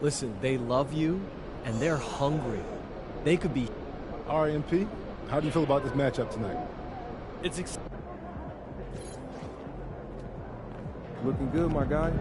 Listen, they love you, and they're hungry. They could be... RMP, how do you feel about this matchup tonight? It's looking good, my guy.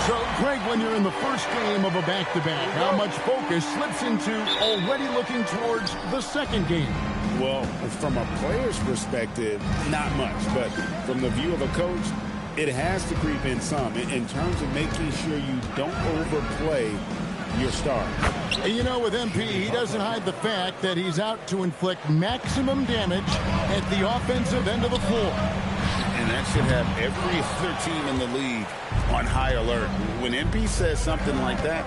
So, Greg, when you're in the first game of a back-to-back, how much focus slips into already looking towards the second game? Well, from a player's perspective, not much. But from the view of a coach, it has to creep in some in terms of making sure you don't overplay your star. And you know, with MP, he doesn't hide the fact that he's out to inflict maximum damage at the offensive end of the floor. And that should have every other team in the league on high alert. When MP says something like that,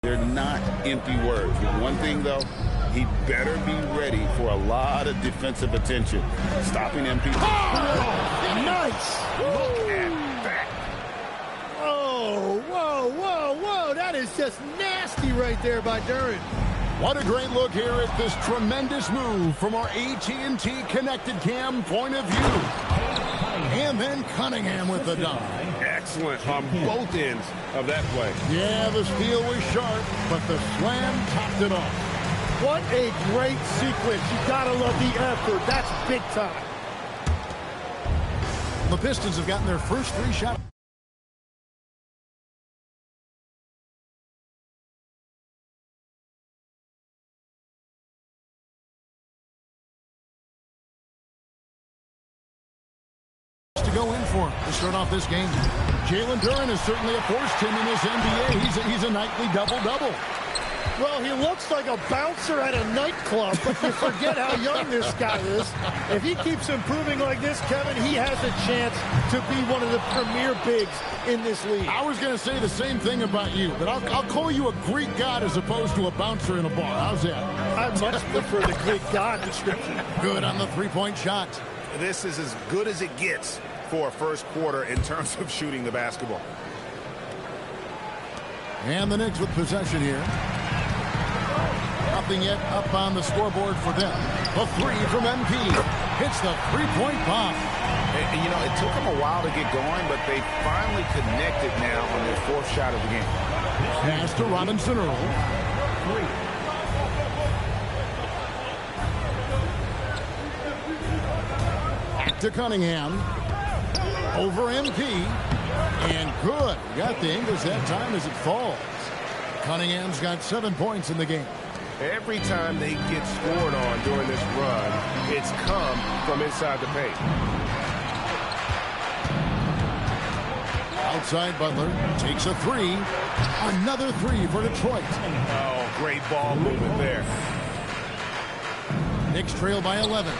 they're not empty words. One thing, though, he better be ready for a lot of defensive attention. Stopping MP. Oh, nice. Look at that. Oh, whoa, whoa, whoa. That is just nasty right there by Duren. What a great look here at this tremendous move from our AT&T Connected Cam point of view. And then Cunningham with the dunk. Excellent on both ends of that play. Yeah, the steal was sharp, but the slam topped it off. What a great sequence. You gotta love the effort. That's big time. The Pistons have gotten their first three shots. To go in for him to start off this game. Jalen Duren has certainly a force to him in this NBA. He's a nightly double-double. Well, he looks like a bouncer at a nightclub, but you forget how young this guy is. If he keeps improving like this, Kevin, he has a chance to be one of the premier bigs in this league. I was going to say the same thing about you, but I'll call you a Greek god as opposed to a bouncer in a bar. How's that? I much prefer the Greek god description. Good on the three-point shot. This is as good as it gets for a first quarter in terms of shooting the basketball. And the Knicks with possession here. Nothing yet up on the scoreboard for them. A three from MP. hits the three-point bomb. And, you know, it took them a while to get going, but they finally connected now on their fourth shot of the game. Pass to Robinson Earl. Back to Cunningham. Over MP. And good. Got the Ingles that time as it falls. Cunningham's got 7 points in the game. Every time they get scored on during this run, it's come from inside the paint. Outside Butler takes a three. Another three for Detroit. Oh, great ball movement there. Knicks trail by 11.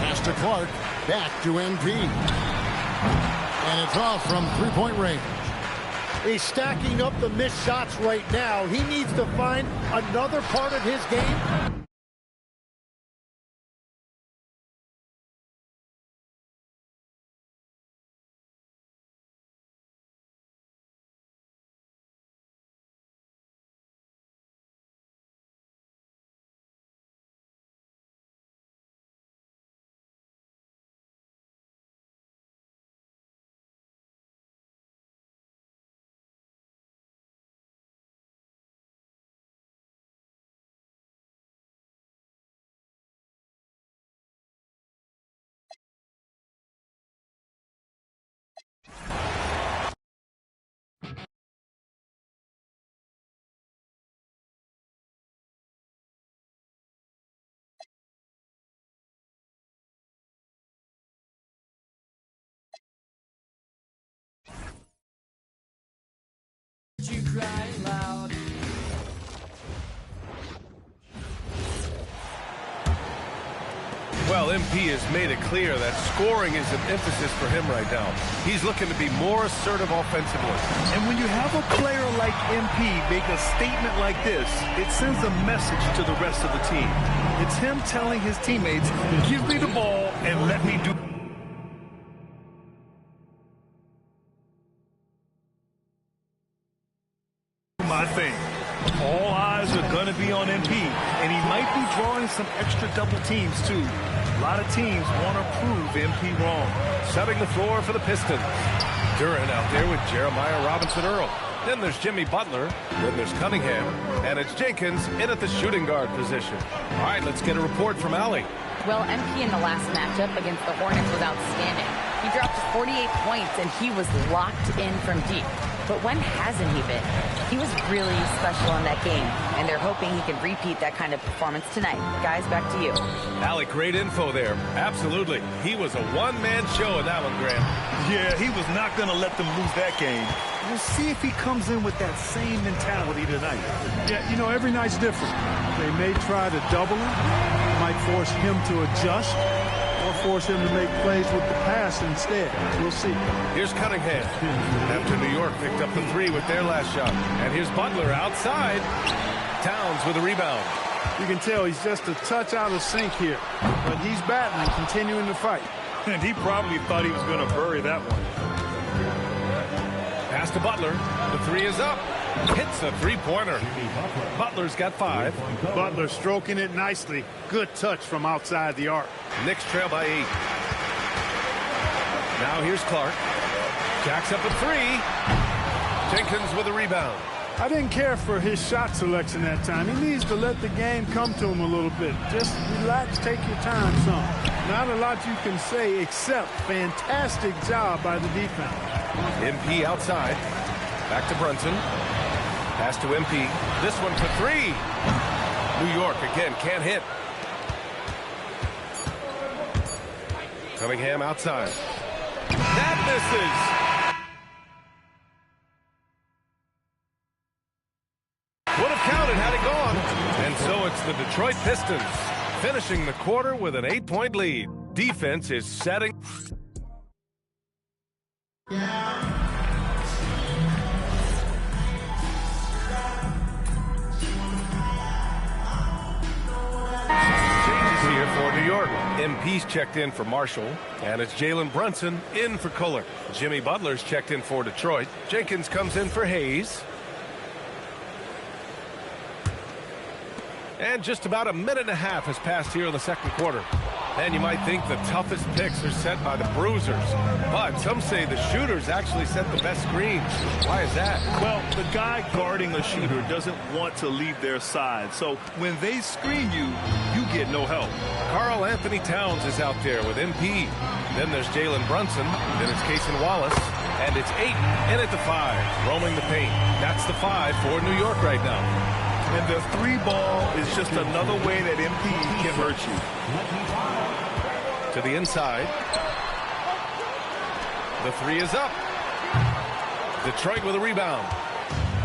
Pass to Clark. Back to MP. And it's off from three-point range. He's stacking up the missed shots right now. He needs to find another part of his game. You cry loud. Well, MP has made it clear that scoring is an emphasis for him right now. He's looking to be more assertive offensively. And when you have a player like MP make a statement like this, it sends a message to the rest of the team. It's him telling his teammates, give me the ball and let me do my thing. All eyes are going to be on MP, and he might be drawing some extra double teams, too. A lot of teams want to prove MP wrong. Setting the floor for the Pistons. Duran out there with Jeremiah Robinson Earl. Then there's Jimmy Butler. Then there's Cunningham. And it's Jenkins in at the shooting guard position. All right, let's get a report from Allie. Well, MP in the last matchup against the Hornets was outstanding. He dropped 48 points, and he was locked in from deep. But when hasn't he been? He was really special in that game, and they're hoping he can repeat that kind of performance tonight. Guys, back to you. Allie, great info there. Absolutely. He was a one-man show in that one, Grant. Yeah, he was not going to let them lose that game. We'll see if he comes in with that same mentality tonight. Yeah, you know, every night's different. They may try to double him, might force him to adjust, or force him to make plays with the pass instead. We'll see. Here's Cunningham. After New York picked up the three with their last shot. And here's Butler outside. Towns with a rebound. You can tell he's just a touch out of sync here. But he's battling, continuing to fight. And he probably thought he was going to bury that one. Pass to Butler. The three is up. Hits a three-pointer. Butler's got 5. Butler stroking it nicely. Good touch from outside the arc. Knicks trail by 8. Now here's Clark. Jacks up a 3. Jenkins with a rebound. I didn't care for his shot selection that time. He needs to let the game come to him a little bit. Just relax, take your time some. Not a lot you can say except fantastic job by the defense. MP outside. Back to Brunson. Pass to MP. This one for 3. New York again can't hit. Cunningham outside. That misses. Would have counted had it gone. And so it's the Detroit Pistons finishing the quarter with an 8-point lead. Defense is setting. Here for New York. MP's checked in for Marshall, and it's Jalen Brunson in for Kohler. Jimmy Butler's checked in for Detroit. Jenkins comes in for Hayes. And just about a minute and a half has passed here in the second quarter. And you might think the toughest picks are set by the bruisers, but some say the shooters actually set the best screens. Why is that? Well, the guy guarding a shooter doesn't want to leave their side, so when they screen you, you get no help. Karl Anthony Towns is out there with MP. Then there's Jalen Brunson. Then it's Cason Wallace. And it's Ayton in at the 5, roaming the paint. That's the 5 for New York right now. And the 3 ball is just another way that MP can hurt you. To the inside. The 3 is up. Detroit with a rebound.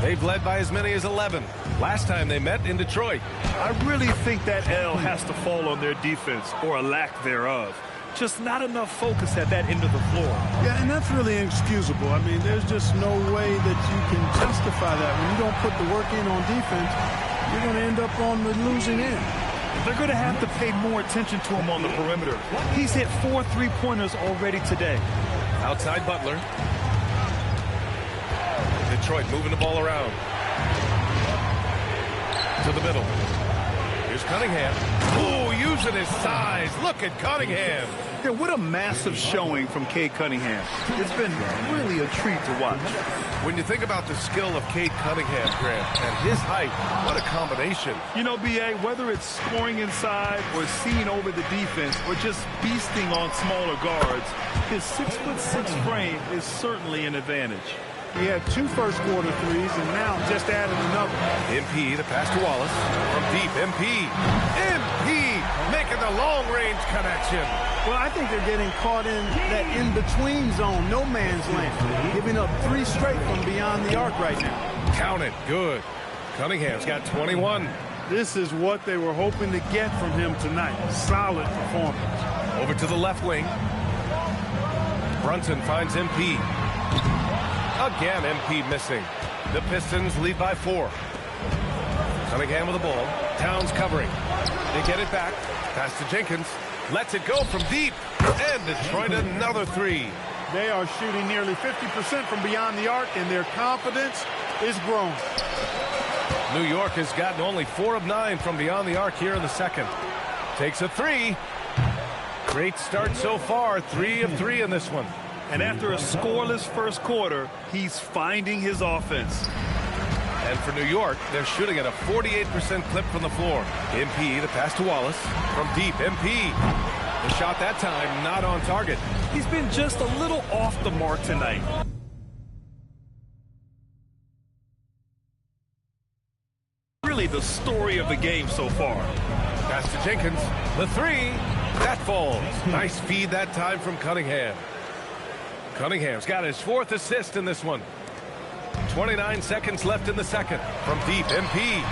They've led by as many as 11. Last time they met in Detroit. I really think that L has to fall on their defense, or a lack thereof. Just not enough focus at that end of the floor. Yeah, and that's really inexcusable. I mean, there's just no way that you can justify that. When you don't put the work in on defense, you're going to end up on the losing end. They're going to have to pay more attention to him on the perimeter. He's hit 4 3-pointers already today. Outside Butler. Detroit moving the ball around. To the middle. Here's Cunningham. Ooh, using his size. Look at Cunningham. Yeah, what a massive showing from Cade Cunningham. It's been really a treat to watch. When you think about the skill of Cade Cunningham, Grant, and his height, what a combination. You know, B.A., whether it's scoring inside or seeing over the defense or just beasting on smaller guards, his 6'6" frame is certainly an advantage. He had 2 first-quarter threes and now just added another. MP, the pass to Wallace. From deep, MP. MP making the long-range connection. Well, I think they're getting caught in that in-between zone, no man's land, giving up 3 straight from beyond the arc right now. Count it. Good. Cunningham's got 21. This is what they were hoping to get from him tonight. Solid performance. Over to the left wing. Brunson finds MP. Again, MP missing. The Pistons lead by 4. Cunningham with the ball. Towns covering. They get it back. Pass to Jenkins. Lets it go from deep. And Detroit another 3. They are shooting nearly 50% from beyond the arc, and their confidence is growing. New York has gotten only 4 of 9 from beyond the arc here in the second. Takes a 3. Great start so far. 3 of 3 in this one. And after a scoreless first quarter, he's finding his offense. And for New York, they're shooting at a 48% clip from the floor. MP, the pass to Wallace. From deep, MP. The shot that time not on target. He's been just a little off the mark tonight. Really the story of the game so far. Pass to Jenkins. The 3. That falls. Nice feed that time from Cunningham. Cunningham's got his 4th assist in this one. 29 seconds left in the second. From deep, MP.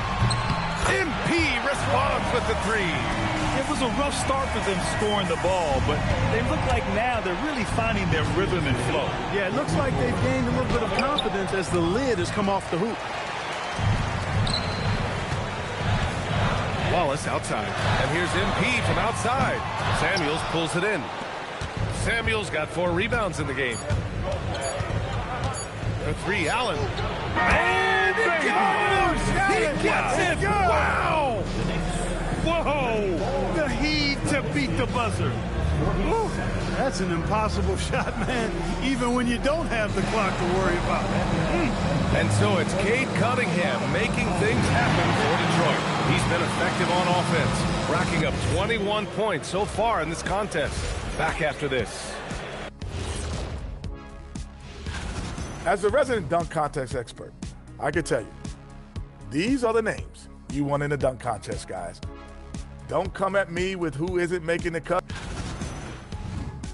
MP responds with the 3. It was a rough start for them scoring the ball, but they look like now they're really finding their rhythm and flow. Yeah, it looks like they've gained a little bit of confidence as the lid has come off the hoop. Wallace outside. And here's MP from outside. Samuels pulls it in. Samuels got 4 rebounds in the game. The 3, Allen. And it goes! He gets it! Wow! Whoa! The heave to beat the buzzer. Ooh, that's an impossible shot, man, even when you don't have the clock to worry about. And so it's Cade Cunningham making things happen for Detroit. He's been effective on offense, racking up 21 points so far in this contest. Back after this. As a resident dunk contest expert, I can tell you, these are the names you want in the dunk contest, guys. Don't come at me with who isn't making the cut.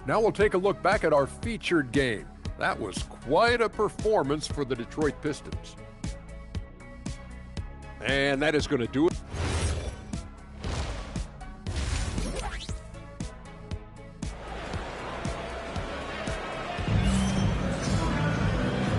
Now we'll take a look back at our featured game. That was quite a performance for the Detroit Pistons. And that is going to do it.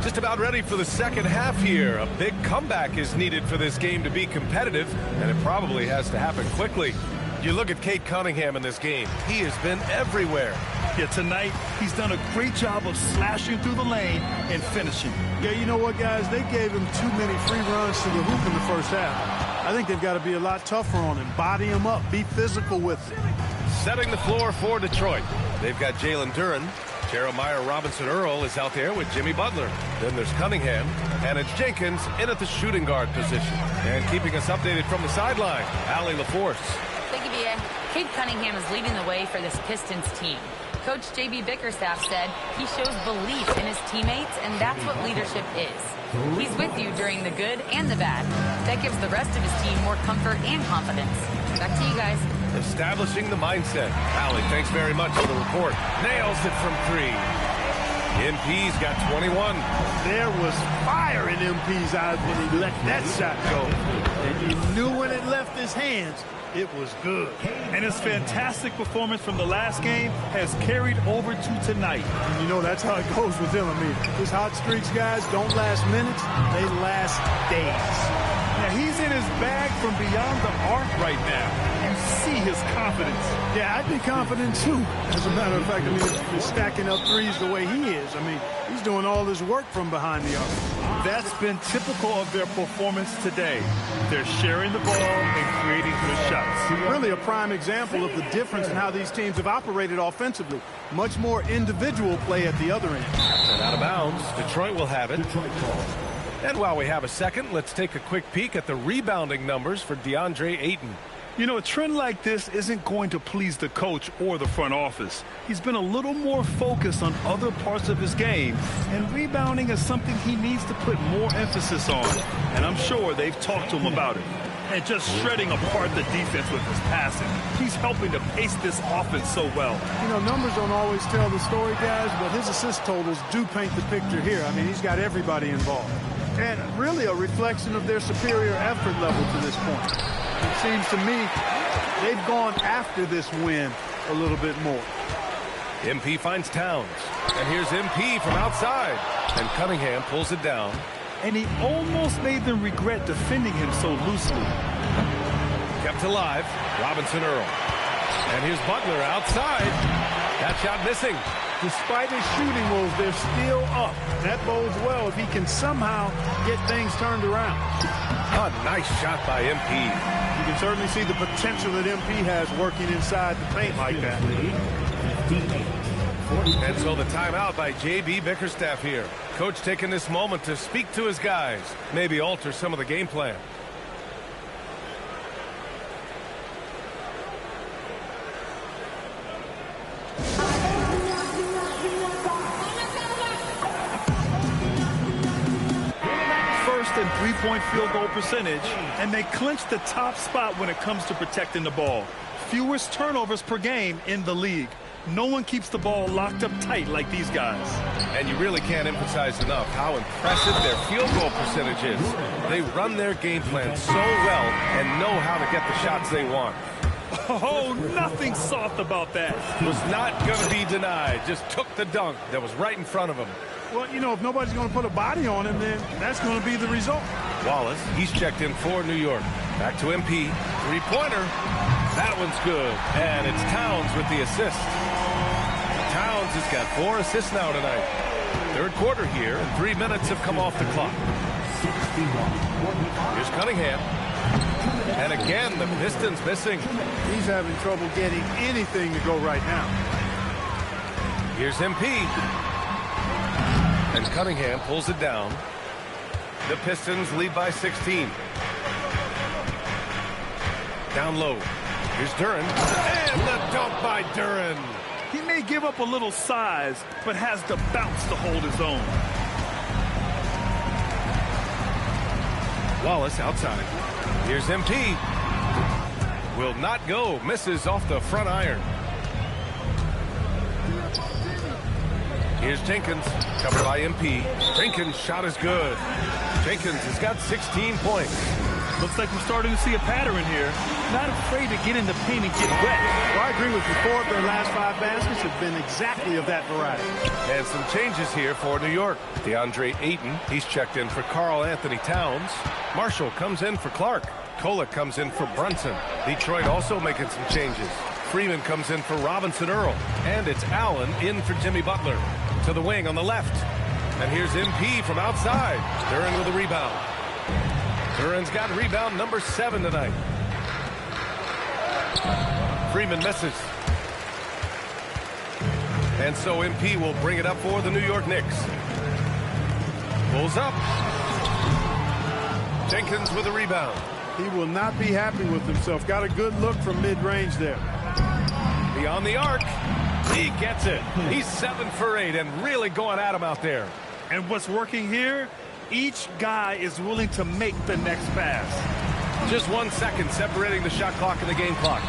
Just about ready for the second half here. A big comeback is needed for this game to be competitive, and it probably has to happen quickly. You look at Cade Cunningham in this game. He has been everywhere. Yeah, tonight he's done a great job of slashing through the lane and finishing. Yeah, you know what, guys? They gave him too many free runs to the hoop in the first half. I think they've got to be a lot tougher on him. Body him up. Be physical with him. setting the floor for Detroit. They've got Jalen Duren. Jeremiah Robinson-Earl is out there with Jimmy Butler. Then there's Cunningham, and it's Jenkins in at the shooting guard position. And keeping us updated from the sideline, Allie LaForce. Thank you, BA. Cade Cunningham is leading the way for this Pistons team. Coach J.B. Bickerstaff said he shows belief in his teammates, and that's what leadership is. He's with you during the good and the bad. That gives the rest of his team more comfort and confidence. Back to you guys. Establishing the mindset. Allie, thanks very much for the report. Nails it from 3. MP's got 21. There was fire in MP's eyes when he let that shot go. And you knew when it left his hands, it was good. And his fantastic performance from the last game has carried over to tonight. And you know, that's how it goes with him. I mean, his hot streaks, guys, don't last minutes. They last days. Now, he's in his bag from beyond the arc right now. You see his confidence. Yeah, I'd be confident, too. As a matter of fact, I mean, if you're stacking up threes the way he is, I mean, he's doing all his work from behind the arc. That's been typical of their performance today. They're sharing the ball and creating good shots. Really a prime example of the difference in how these teams have operated offensively. Much more individual play at the other end. And out of bounds, Detroit will have it. And while we have a second, let's take a quick peek at the rebounding numbers for DeAndre Ayton. You know, a trend like this isn't going to please the coach or the front office. He's been a little more focused on other parts of his game, and rebounding is something he needs to put more emphasis on. And I'm sure they've talked to him about it. And just shredding apart the defense with his passing. He's helping to pace this offense so well. You know, numbers don't always tell the story, guys, but his assist totals do paint the picture here. I mean, he's got everybody involved. And really a reflection of their superior effort level to this point. It seems to me they've gone after this win a little bit more. MP finds Towns. And here's MP from outside. And Cunningham pulls it down. And he almost made them regret defending him so loosely. Kept alive, Robinson-Earl. And here's Butler outside. That shot missing. Despite his shooting woes, they're still up. That bodes well if he can somehow get things turned around. A nice shot by MP. You can certainly see the potential that MP has working inside the paint like that. And so the timeout by J.B. Bickerstaff here. Coach taking this moment to speak to his guys, maybe alter some of the game plan. First and three-point field goal percentage, and they clinch the top spot when it comes to protecting the ball. Fewest turnovers per game in the league. No one keeps the ball locked up tight like these guys. And you really can't emphasize enough how impressive their field goal percentage is. They run their game plan so well and know how to get the shots they want. Oh, nothing soft about that. Was not going to be denied. Just took the dunk that was right in front of him. Well, you know, if nobody's going to put a body on him, then that's going to be the result. Wallace, he's checked in for New York. Back to MP. Three-pointer. That one's good. And it's Towns with the assist. Towns has got 4 assists now tonight. Third quarter here, and 3 minutes have come off the clock. Here's Cunningham. And again, the Pistons missing. He's having trouble getting anything to go right now. Here's MP. And Cunningham pulls it down. The Pistons lead by 16. Down low. Here's Duren. And the dunk by Duren. He may give up a little size, but has the bounce to hold his own. Wallace outside. Here's MP. Will not go. Misses off the front iron. Here's Jenkins. Covered by MP. Jenkins' shot is good. Jenkins has got 16 points. Looks like we're starting to see a pattern here. Not afraid to get in the paint and get wet. Well, I agree with you. 4 of their last 5 baskets have been exactly of that variety. And some changes here for New York. DeAndre Ayton, he's checked in for Karl Anthony Towns. Marshall comes in for Clark. Kolek comes in for Brunson. Detroit also making some changes. Freeman comes in for Robinson-Earl. And it's Allen in for Jimmy Butler. To the wing on the left. And here's MP from outside. Duren with a rebound. Duren's got rebound number 7 tonight. Freeman misses. And so MP will bring it up for the New York Knicks. Pulls up. Jenkins with a rebound. He will not be happy with himself. Got a good look from mid-range there. Beyond the arc. He gets it. He's 7 for 8 and really going at him out there. And what's working here, each guy is willing to make the next pass. Just 1 second separating the shot clock and the game clock.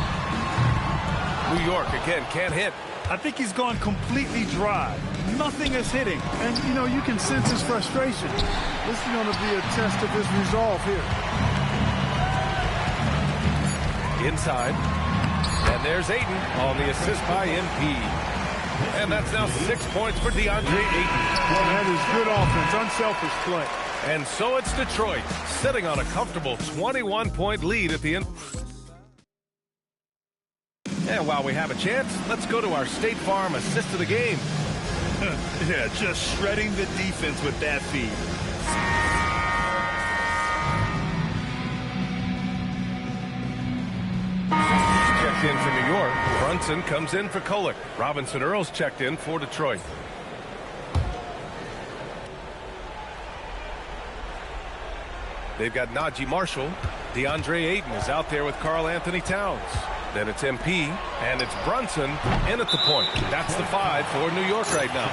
New York, again, can't hit. I think he's gone completely dry. Nothing is hitting. And, you know, you can sense his frustration. This is going to be a test of his resolve here. Inside. And there's Ayton on the assist by MP. And that's now 6 points for DeAndre Ayton. Well, that is good offense, unselfish play. And so it's Detroit, sitting on a comfortable 21-point lead at the end. And while we have a chance, let's go to our State Farm assist of the game. Yeah, just shredding the defense with that feed. Checked in for New York. Brunson comes in for Kolek. Robinson Earl's checked in for Detroit. They've got Najee Marshall. DeAndre Ayton is out there with Karl Anthony Towns. Then it's MP, and it's Brunson in at the point. That's the 5 for New York right now.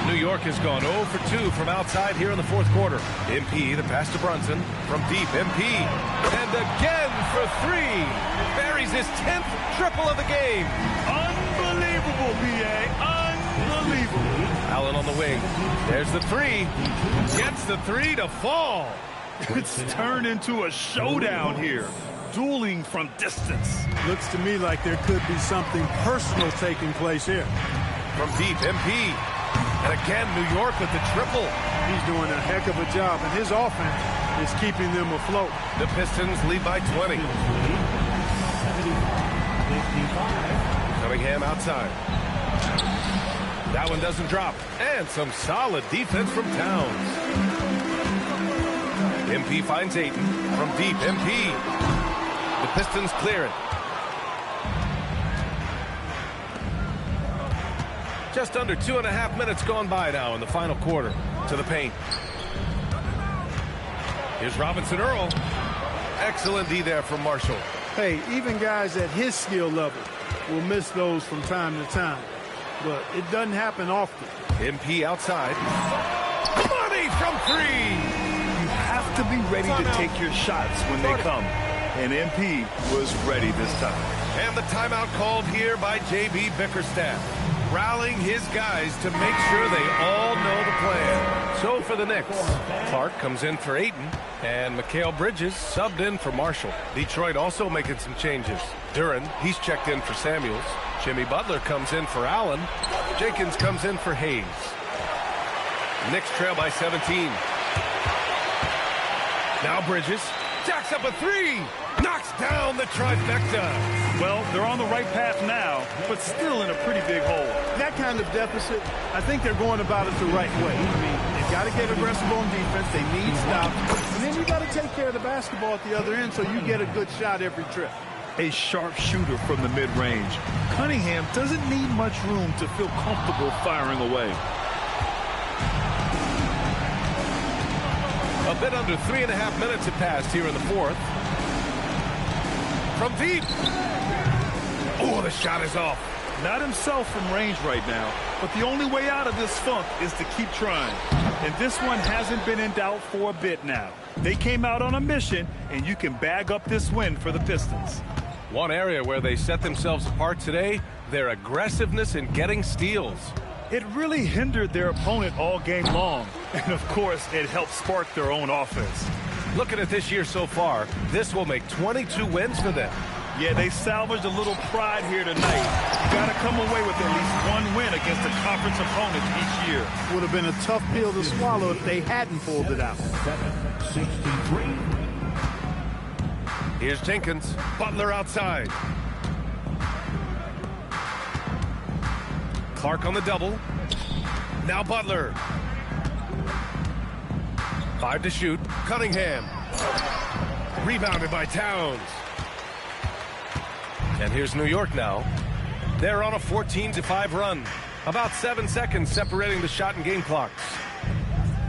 New York has gone 0 for 2 from outside here in the fourth quarter. MP, the pass to Brunson. From deep, MP. And again for 3. Buries his 10th triple of the game. Unbelievable, B.A. Unbelievable. Allen on the wing. There's the 3. Gets the 3 to fall. It's turned into a showdown here. Dueling from distance. Looks to me like there could be something personal taking place here. From deep, MP. And again, New York with the triple. He's doing a heck of a job, and his offense is keeping them afloat. The Pistons lead by 20. Cunningham outside. That one doesn't drop. And some solid defense from Towns. MP finds Ayton. From deep, MP. The Pistons clear it. Just under 2.5 minutes gone by now in the final quarter. To the paint. Here's Robinson Earl. Excellent D there from Marshall. Hey, even guys at his skill level will miss those from time to time. But it doesn't happen often. MP outside. Money from 3. You have to be ready to take your shots when they come. And MP was ready this time. And the timeout called here by J.B. Bickerstaff, rallying his guys to make sure they all know the plan. So for the Knicks, Clark comes in for Ayton, and Mikal Bridges subbed in for Marshall. Detroit also making some changes. Duren, he's checked in for Samuels. Jimmy Butler comes in for Allen. Jenkins comes in for Hayes. Knicks trail by 17. Now Bridges jacks up a 3. Knocks down the trifecta. Well, they're on the right path now, but still in a pretty big hole. That kind of deficit, I think they're going about it the right way. I mean, they've got to get aggressive on defense. They need stops. And then you got to take care of the basketball at the other end so you get a good shot every trip. A sharp shooter from the mid-range. Cunningham doesn't need much room to feel comfortable firing away. A bit under 3.5 minutes have passed here in the fourth. From deep. Oh, the shot is off. Not himself from range right now, but the only way out of this funk is to keep trying. And this one hasn't been in doubt for a bit now. They came out on a mission, and you can bag up this win for the Pistons. One area where they set themselves apart today, their aggressiveness in getting steals. It really hindered their opponent all game long. And, of course, it helped spark their own offense. Looking at this year so far, this will make 22 wins for them. Yeah, they salvaged a little pride here tonight. You got to come away with at least one win against a conference opponent each year. Would have been a tough pill to swallow if they hadn't pulled it out. 7-63. Here's Jenkins. Butler outside. Clark on the double. Now Butler. 5 to shoot. Cunningham. Rebounded by Towns. And here's New York now. They're on a 14-5 run. About 7 seconds separating the shot and game clocks.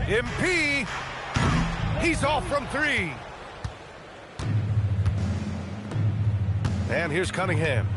MP, he's off from 3. And here's Cunningham.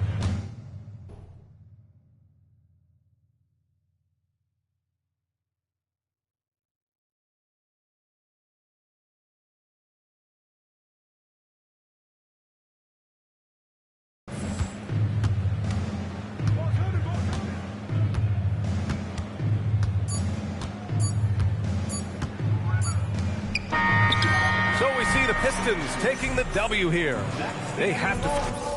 So we see the Pistons taking the W here. They have to...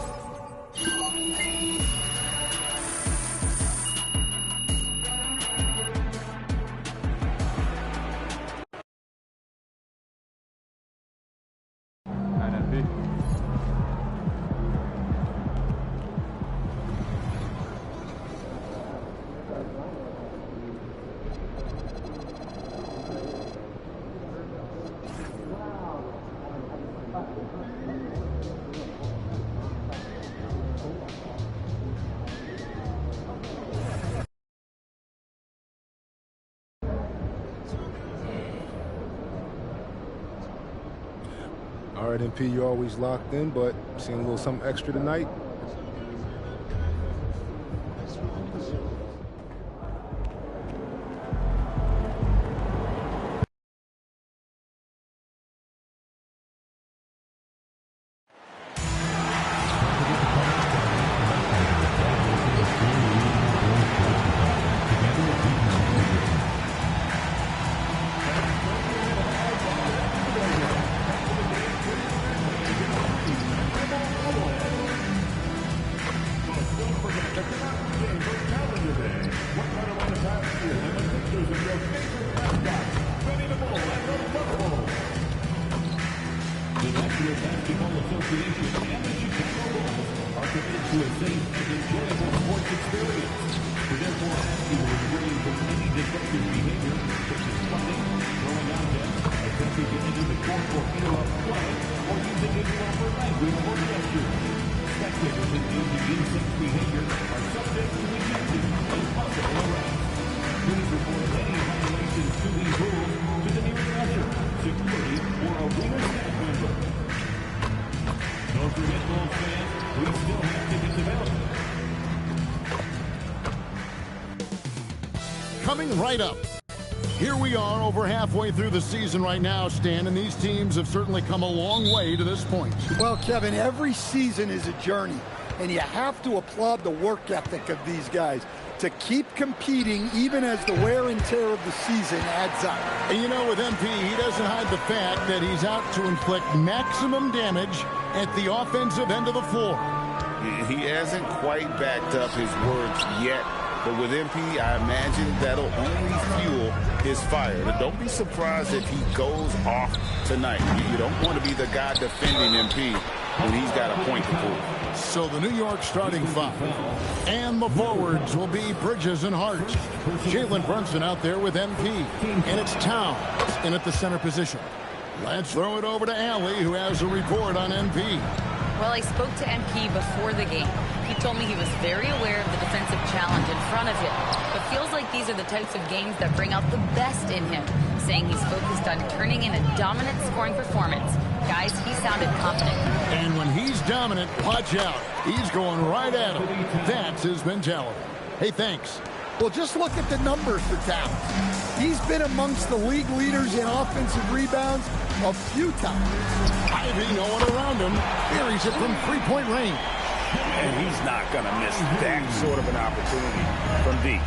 All right, MP, you're always locked in, but seeing a little something extra tonight. Coming right up. Here we are over halfway through the season right now, Stan, and these teams have certainly come a long way to this point. Well, Kevin, every season is a journey, and you have to applaud the work ethic of these guys to keep competing even as the wear and tear of the season adds up. And you know, with MP, he doesn't hide the fact that he's out to inflict maximum damage at the offensive end of the floor. He hasn't quite backed up his words yet. But with MP, I imagine that'll only fuel his fire. But don't be surprised if he goes off tonight. You don't want to be the guy defending MP when he's got a point to prove. So the New York starting five. And the forwards will be Bridges and Hart. Jalen Brunson out there with MP. And it's Towns in at the center position. Let's throw it over to Allie, who has a report on MP. Well, I spoke to MP before the game. He told me he was very aware of the defensive challenge in front of him, but feels like these are the types of games that bring out the best in him, saying he's focused on turning in a dominant scoring performance. Guys, he sounded confident. And when he's dominant, watch out. He's going right at him. That's his mentality. Hey, thanks. Well, just look at the numbers for Towns. He's been amongst the league leaders in offensive rebounds a few times. Ivy, no one around him. Buries it from three-point range. And he's not going to miss that sort of an opportunity from deep.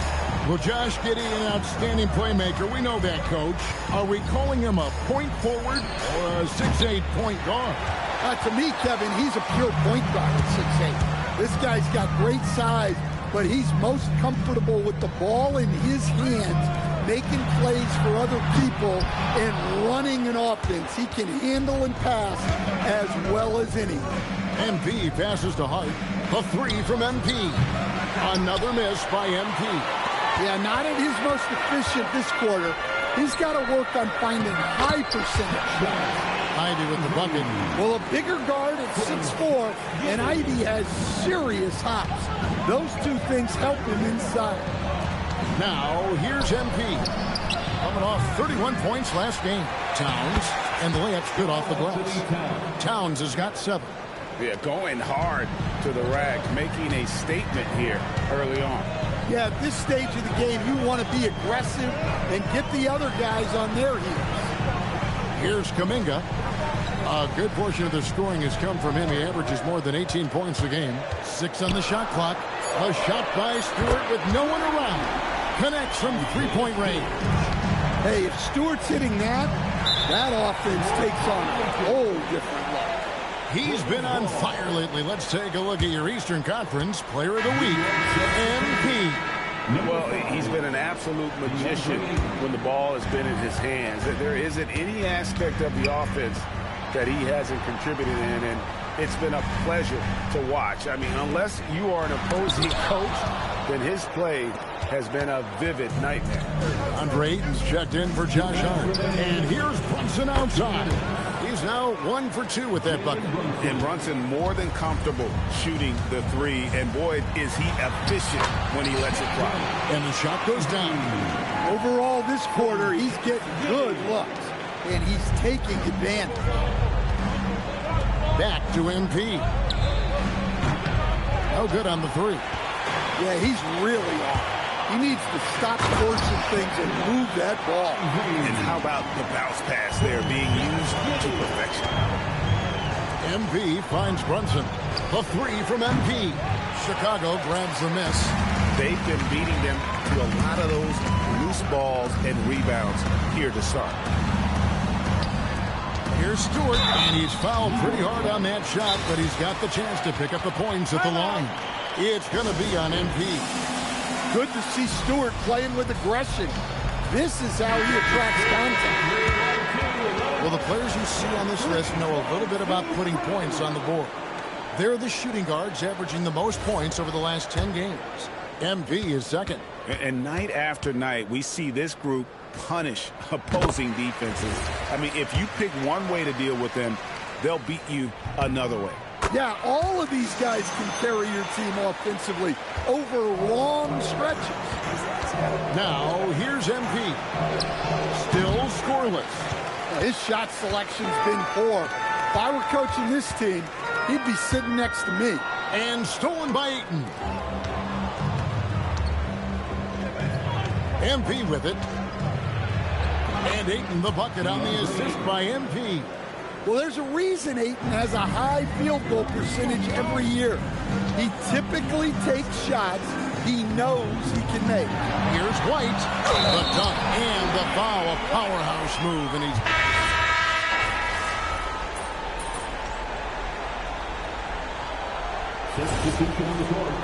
Well, Josh Giddey, an outstanding playmaker. We know that, Coach. Are we calling him a point forward or a 6'8" point guard? To me, Kevin, he's a pure point guard at 6'8". This guy's got great size, but he's most comfortable with the ball in his hands, making plays for other people and running an offense. He can handle and pass as well as any. MP passes to Hart. A three from MP. Another miss by MP. Yeah, not at his most efficient this quarter. He's got to work on finding high percentage shots. Ivy with the bucket. Well, a bigger guard at 6'4", and Ivy has serious hops. Those two things help him inside. Now, here's MP. Coming off 31 points last game. Towns, and the layup's good off the glass. Towns has got 7. Yeah, going hard to the rack, making a statement here early on. Yeah, at this stage of the game, you want to be aggressive and get the other guys on their heels. Here's Kuminga. A good portion of the scoring has come from him. He averages more than 18 points a game. 6 on the shot clock. A shot by Stewart with no one around. Connects from three-point range. Hey, if Stewart's hitting that offense takes on a whole different look. He's been on fire lately. Let's take a look at your Eastern Conference Player of the Week, MP. Well, he's been an absolute magician when the ball has been in his hands. There isn't any aspect of the offense that he hasn't contributed in, and it's been a pleasure to watch. I mean, unless you are an opposing coach, then his play has been a vivid nightmare. Andre Ayton's checked in for Josh Hart. And here's Brunson outside. He's now 1 for 2 with that bucket. And Brunson more than comfortable shooting the three, and boy, is he efficient when he lets it fly. And the shot goes down. Overall, this quarter, he's getting good looks, and he's taking advantage. Back to MP. No good on the three. Yeah, he's really off. He needs to stop forcing things and move that ball. And how about the bounce pass there being used to perfection? MP finds Brunson. The three from MP. Chicago grabs the miss. They've been beating them to a lot of those loose balls and rebounds here to start. Here's Stewart, and he's fouled pretty hard on that shot, but he's got the chance to pick up the points at the line. It's going to be on MP. Good to see Stewart playing with aggression. This is how he attracts contact. Well, the players you see on this list know a little bit about putting points on the board. They're the shooting guards averaging the most points over the last 10 games. MP is second. And night after night, we see this group punish opposing defenses. I mean, if you pick one way to deal with them, they'll beat you another way. Yeah, all of these guys can carry your team offensively over long stretches. Now, here's MP. Still scoreless. His shot selection's been poor. If I were coaching this team, he'd be sitting next to me. And stolen by Ayton. MP with it. And Ayton the bucket on the assist by MP. Well, there's a reason Ayton has a high field goal percentage every year. He typically takes shots he knows he can make. Here's White. The dunk and the foul. A powerhouse move, and he's... Substitution on the court.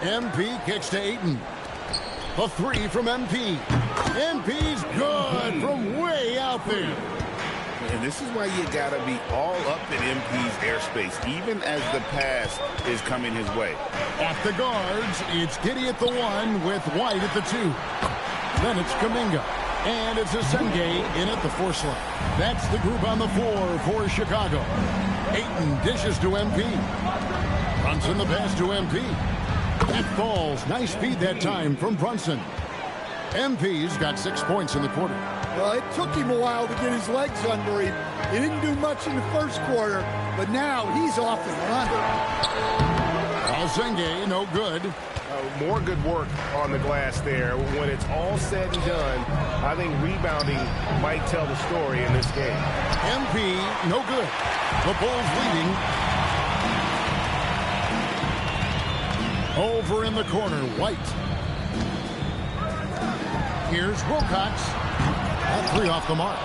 MP kicks to Ayton. The three from MP. MP's good from way out there. And this is why you got to be all up in MP's airspace, even as the pass is coming his way. At the guards, it's Giddey at the 1 with White at the 2. Then it's Kuminga. And it's Asenge in at the 4 slot. That's the group on the 4 for Chicago. Ayton dishes to MP. Brunson the pass to MP. That falls. Nice feed that time from Brunson. MP's got 6 points in the quarter. Well, it took him a while to get his legs under him. He didn't do much in the first quarter, but now he's off and running. Asenge, no good. More good work on the glass there. When it's all said and done, I think rebounding might tell the story in this game. MP, no good. The Bulls leading. Over in the corner, White. Here's Wilcox. That 3 off the mark.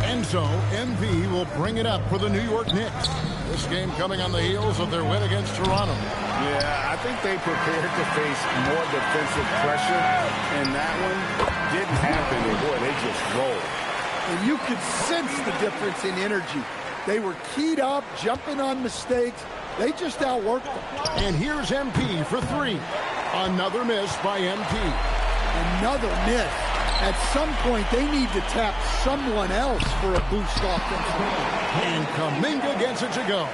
And so, MP will bring it up for the New York Knicks. This game coming on the heels of their win against Toronto. Yeah, I think they prepared to face more defensive pressure, and that one didn't happen. And boy, they just rolled. And you could sense the difference in energy. They were keyed up, jumping on mistakes, They just outworked them. And here's MP for three. Another miss by MP. Another miss. At some point, they need to tap someone else for a boost offensively. And Kuminga gets it to go.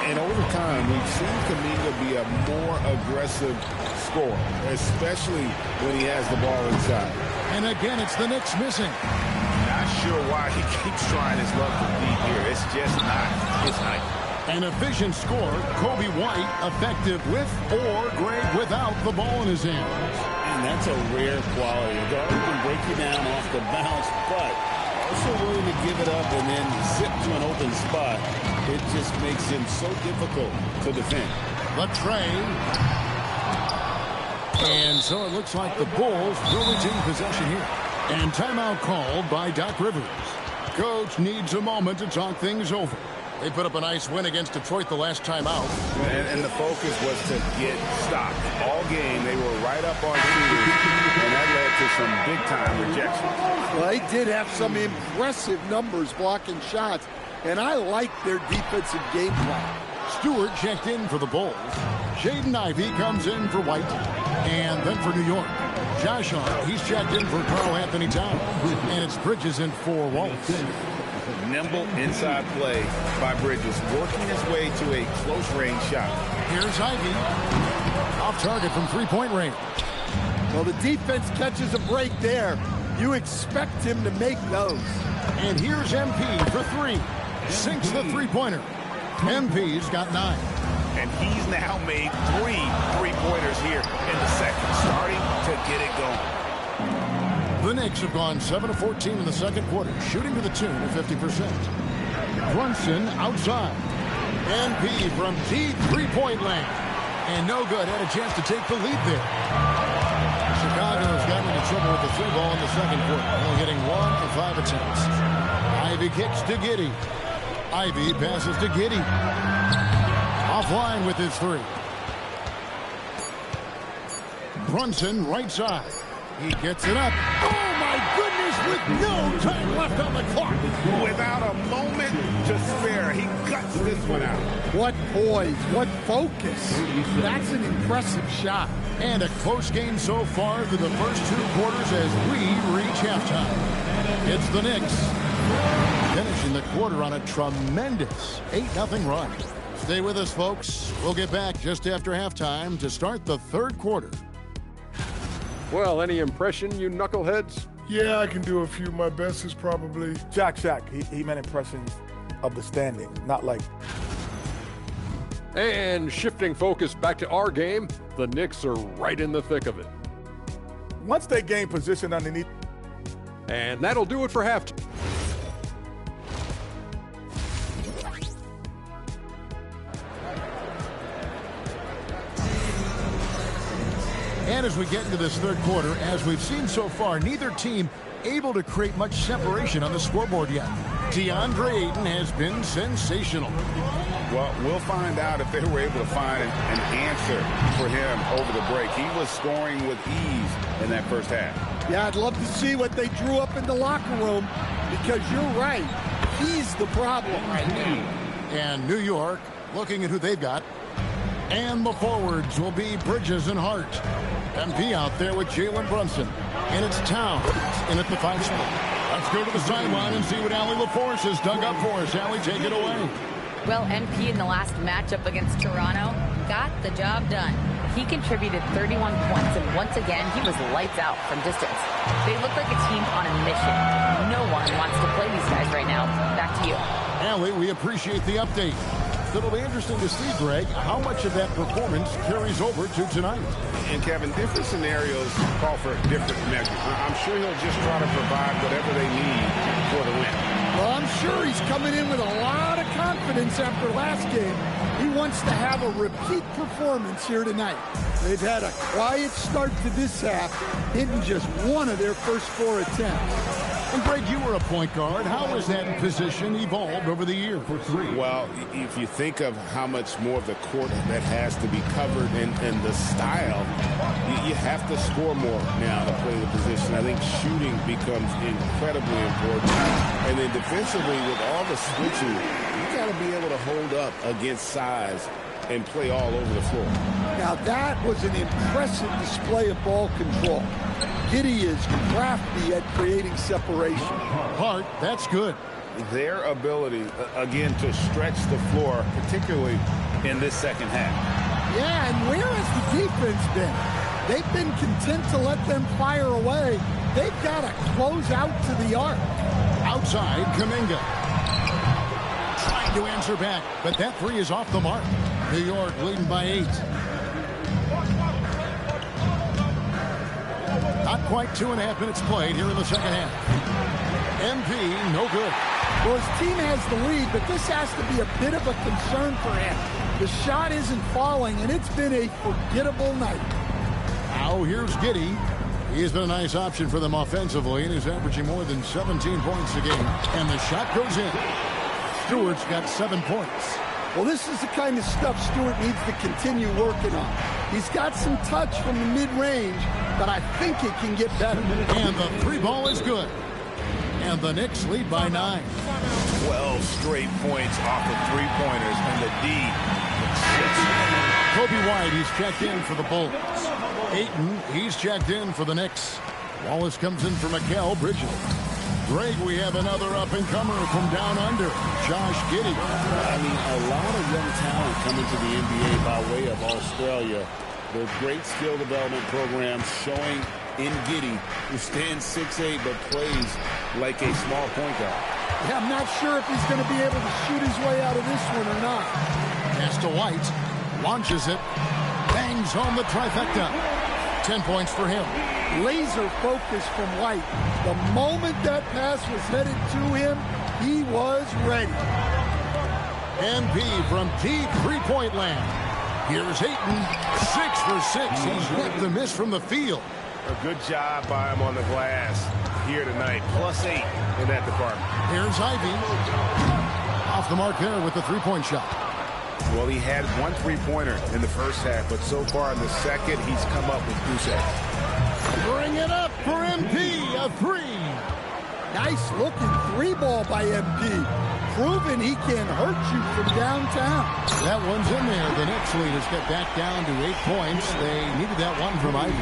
And over time, we've seen Kuminga be a more aggressive scorer, especially when he has the ball inside. And again, it's the Knicks missing. Not sure why he keeps trying his luck from deep here. It's just not his night. An efficient score, Kobe White, effective with or great without the ball in his hands. And that's a rare quality. A guard who can break you down off the bounce, but also willing to give it up and then zip to an open spot. It just makes him so difficult to defend. Latrey. And so it looks like the Bulls will retain possession here. And timeout called by Doc Rivers. Coach needs a moment to talk things over. They put up a nice win against Detroit the last time out. And the focus was to get stopped. All game, they were right up on shooters, and that led to some big-time rejections. Well, they did have some impressive numbers blocking shots, and I like their defensive game plan. Stewart checked in for the Bulls. Jaden Ivey comes in for White. And then for New York, Josh Hart. He's checked in for Karl Anthony Towns. And it's Bridges in for Wallace. Nimble inside play by Bridges, working his way to a close-range shot. Here's Ivey. Off target from three-point range. Well, the defense catches a break there. You expect him to make those. And here's MP for three. Sinks the three-pointer. MP's got 9. And he's now made 3 three-pointers here in the second, starting to get it going. The Knicks have gone 7 of 14 in the second quarter, shooting to the tune of 50%. Brunson outside. MP from deep three-point land. And no good. Had a chance to take the lead there. Chicago has gotten into trouble with the three ball in the second quarter, only hitting 1 of 5 attempts. Ivey kicks to Giddey. Ivey passes to Giddey. Offline with his three. Brunson right side. He gets it up. Oh, my goodness, with no time left on the clock. Without a moment to spare, he cuts this one out. What poise, what focus. That's an impressive shot. And a close game so far through the first 2 quarters as we reach halftime. It's the Knicks finishing the quarter on a tremendous 8-0 run. Stay with us, folks. We'll get back just after halftime to start the third quarter. Well, any impression, you knuckleheads? Yeah, I can do a few. My best is probably Shaq. He meant impressions of the standing, not like. And shifting focus back to our game, the Knicks are right in the thick of it. Once they gain position underneath. And that'll do it for halftime. And as we get into this third quarter, as we've seen so far, neither team able to create much separation on the scoreboard yet. DeAndre Ayton has been sensational. Well, we'll find out if they were able to find an answer for him over the break. He was scoring with ease in that first half. Yeah, I'd love to see what they drew up in the locker room, because you're right. He's the problem right now. And New York, looking at who they've got. And the forwards will be Bridges and Hart. MP out there with Jalen Brunson. And it's Towns in at the 5 spot. Let's go to the sideline and see what Allie LaForce has dug up for us. Allie, take it away. Well, MP in the last matchup against Toronto got the job done. He contributed 31 points, and once again, he was lights out from distance. They look like a team on a mission. No one wants to play these guys right now. Back to you. Allie, we appreciate the update. It'll be interesting to see, Greg, how much of that performance carries over to tonight. And, Kevin, different scenarios call for different measures. I'm sure he'll just try to provide whatever they need for the win. Well, I'm sure he's coming in with a lot of confidence after last game. He wants to have a repeat performance here tonight. They've had a quiet start to this half, hitting just 1 of their first 4 attempts. And Greg, you were a point guard. How has that position evolved over the years? Well, if you think of how much more of the court that has to be covered and the style, you have to score more now to play the position. I think shooting becomes incredibly important. And then defensively, with all the switching, you got to be able to hold up against size and play all over the floor. Now that was an impressive display of ball control. Giddey is crafty at creating separation. Hart, that's good. Their ability, again, to stretch the floor, particularly in this second half. Yeah, and where has the defense been? They've been content to let them fire away. They've got to close out to the arc. Outside, Kuminga. Trying to answer back, but that three is off the mark. New York leading by 8. Not quite 2.5 minutes played here in the second half. MP, no good. Well, his team has the lead, but this has to be a bit of a concern for him. The shot isn't falling, and it's been a forgettable night. Now here's Giddey. He has been a nice option for them offensively, and is averaging more than 17 points a game. And the shot goes in. Stewart's got 7 points. Well, this is the kind of stuff Stewart needs to continue working on. He's got some touch from the mid-range, but I think it can get better. And the three ball is good. And the Knicks lead by 9. 12 straight points off of three-pointers, and the D. Kobe White, he's checked in for the Bulls. Ayton, he's checked in for the Knicks. Wallace comes in for Mikal Bridges. Greg, we have another up-and-comer from down under, Josh Giddey. I mean, a lot of young talent coming to the NBA by way of Australia. The great skill development program showing in Giddey, who stands 6'8", but plays like a small point guard. Yeah, I'm not sure if he's going to be able to shoot his way out of this one or not. Pass to White, launches it, bangs home the trifecta. 10 points for him. Laser focus from White. The moment that pass was headed to him, he was ready. MP from deep three-point land. Here's Ayton, 6 for 6. He's hit the miss from the field. A good job by him on the glass here tonight. +8 in that department. Here's Ivy. Off the mark there with the three-point shot. Well, he had one three-pointer in the first half, but so far in the second, he's come up with goose eggs. Bring it up for MP, a 3. Nice looking three ball by MP. Proving he can hurt you from downtown. That one's in there. The Knicks lead has got back down to 8 points. They needed that one from Ivy.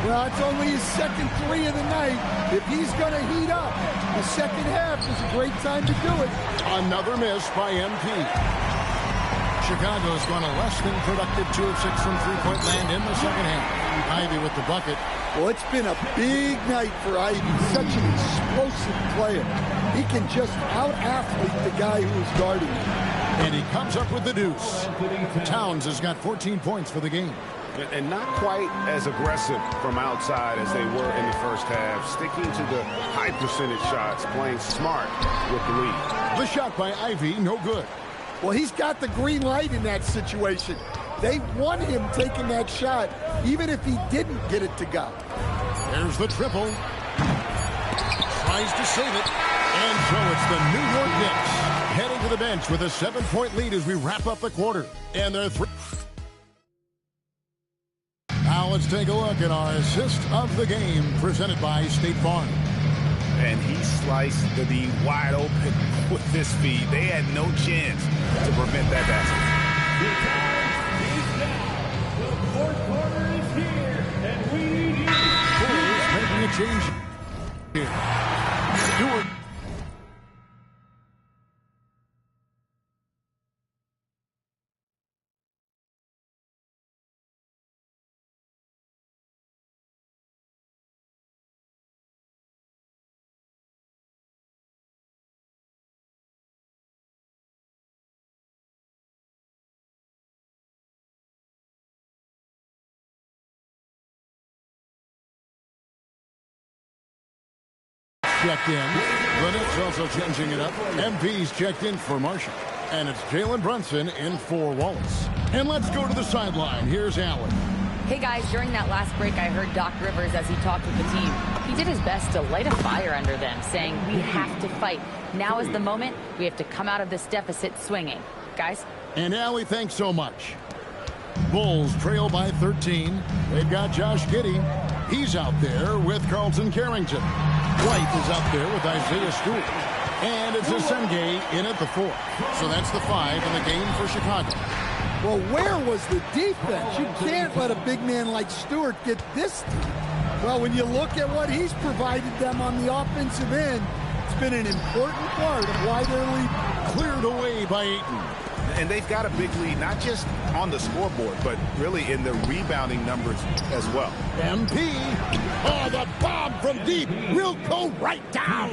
Well, it's only his second 3 of the night. If he's going to heat up, the second half is a great time to do it. Another miss by MP. Chicago's gone a less than productive 2 of 6 from three-point land in the second half. Ivy with the bucket. Well, it's been a big night for Ivy. Such an explosive player. He can just out-athlete the guy who is guarding him. And he comes up with the deuce. Towns has got 14 points for the game. And not quite as aggressive from outside as they were in the first half. Sticking to the high percentage shots, playing smart with the lead. The shot by Ivy, no good. Well, he's got the green light in that situation. They want him taking that shot, even if he didn't get it to go. There's the triple. Tries to save it. And so it's the New York Knicks heading to the bench with a 7-point lead as we wrap up the quarter. And they're 3. Now let's take a look at our assist of the game presented by State Farm. And he sliced the wide open with this feed. They had no chance to prevent that basket. The fourth quarter is here, and we need you. Bulls making a change here. Stewart. Checked in. The Knicks also changing it up. MP's checked in for Marshall. And it's Jalen Brunson in for Wallace. And let's go to the sideline. Here's Allen. Hey guys, during that last break, I heard Doc Rivers as he talked with the team. He did his best to light a fire under them, saying, we have to fight. Now is the moment. We have to come out of this deficit swinging. Guys? And Allie, thanks so much. Bulls trail by 13. They've got Josh Giddey. He's out there with Carlton Carrington. White is out there with Isaiah Stewart. And it's Asenge in at the 4. So that's the 5 in the game for Chicago. Well, where was the defense? You can't let a big man like Stewart get this deep. Well, when you look at what he's provided them on the offensive end, it's been an important part of why they're leading. Cleared away by Ayton. And they've got a big lead, not just on the scoreboard, but really in the rebounding numbers as well. MP. Oh, the bomb from deep will go right down.